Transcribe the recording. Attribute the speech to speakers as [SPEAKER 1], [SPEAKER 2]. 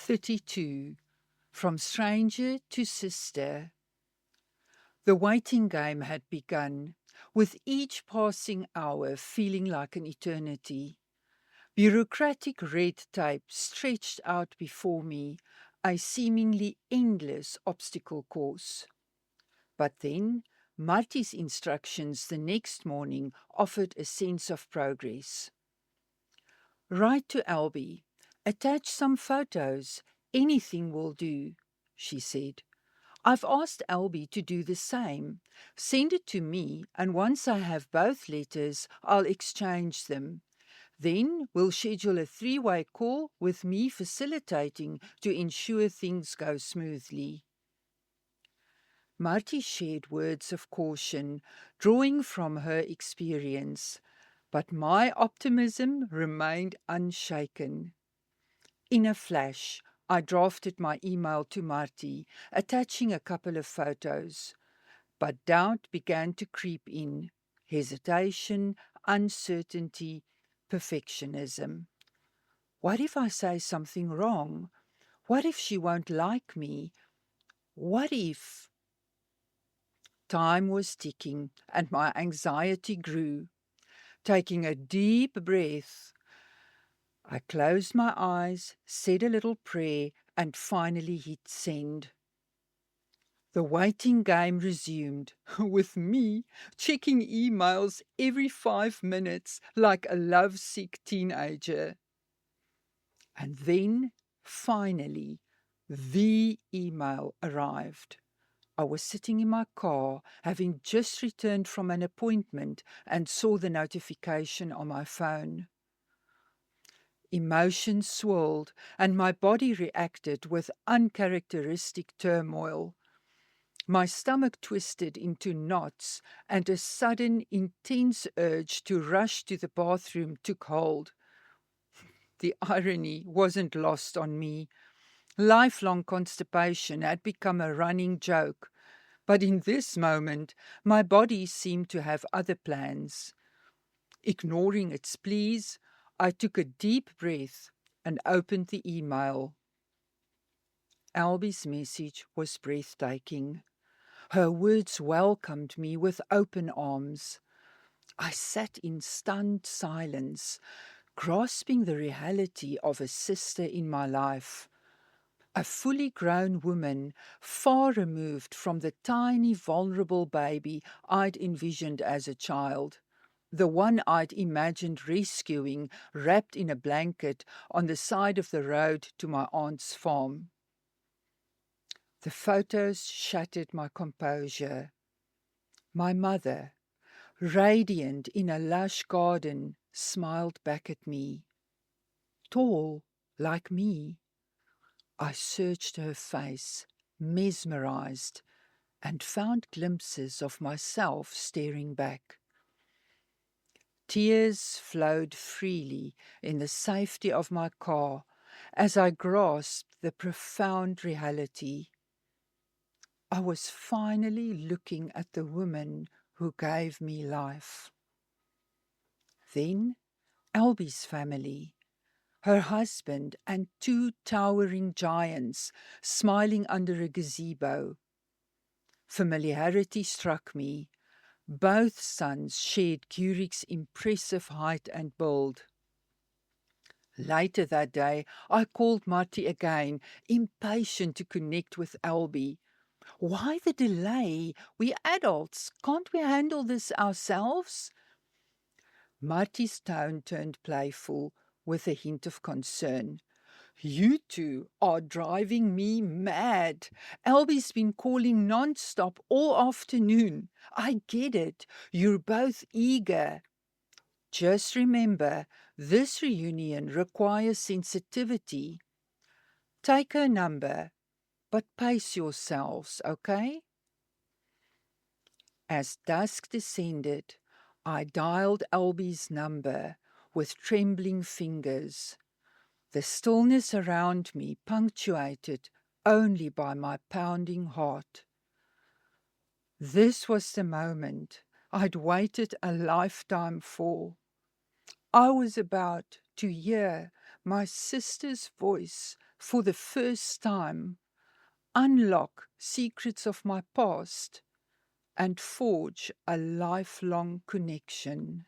[SPEAKER 1] 32. From stranger to sister. The waiting game had begun, with each passing hour feeling like an eternity. Bureaucratic red tape stretched out before me, a seemingly endless obstacle course. But then, Marty's instructions the next morning offered a sense of progress. Write to Albie. Attach some photos. Anything will do, she said. I've asked Albie to do the same. Send it to me, and once I have both letters, I'll exchange them. Then we'll schedule a three-way call with me facilitating to ensure things go smoothly. Marty shared words of caution, drawing from her experience, but my optimism remained unshaken. In a flash, I drafted my email to Marty, attaching a couple of photos. But doubt began to creep in. Hesitation, uncertainty, perfectionism. What if I say something wrong? What if she won't like me? What if... Time was ticking, and my anxiety grew. Taking a deep breath, I closed my eyes, said a little prayer, and finally hit send. The waiting game resumed, with me checking emails every 5 minutes like a lovesick teenager. And then, finally, the email arrived. I was sitting in my car, having just returned from an appointment, and saw the notification on my phone. Emotions swirled, and my body reacted with uncharacteristic turmoil. My stomach twisted into knots, and a sudden, intense urge to rush to the bathroom took hold. The irony wasn't lost on me. Lifelong constipation had become a running joke, but in this moment, my body seemed to have other plans. Ignoring its pleas, I took a deep breath and opened the email. Albie's message was breathtaking. Her words welcomed me with open arms. I sat in stunned silence, grasping the reality of a sister in my life. A fully grown woman, far removed from the tiny, vulnerable baby I'd envisioned as a child. The one I'd imagined rescuing, wrapped in a blanket, on the side of the road to my aunt's farm. The photos shattered my composure. My mother, radiant in a lush garden, smiled back at me. Tall, like me. I searched her face, mesmerized, and found glimpses of myself staring back. Tears flowed freely in the safety of my car as I grasped the profound reality. I was finally looking at the woman who gave me life. Then, Albie's family. Her husband and 2 towering giants smiling under a gazebo. Familiarity struck me. Both sons shared Curie's impressive height and build. Later that day, I called Marty again, impatient to connect with Albie. Why the delay? We adults, can't we handle this ourselves? Marty's tone turned playful, with a hint of concern. You two are driving me mad. Albie's been calling non-stop all afternoon. I get it. You're both eager. Just remember, this reunion requires sensitivity. Take her number, but pace yourselves, okay? As dusk descended, I dialed Albie's number with trembling fingers. The stillness around me punctuated only by my pounding heart. This was the moment I'd waited a lifetime for. I was about to hear my sister's voice for the first time, unlock secrets of my past, and forge a lifelong connection.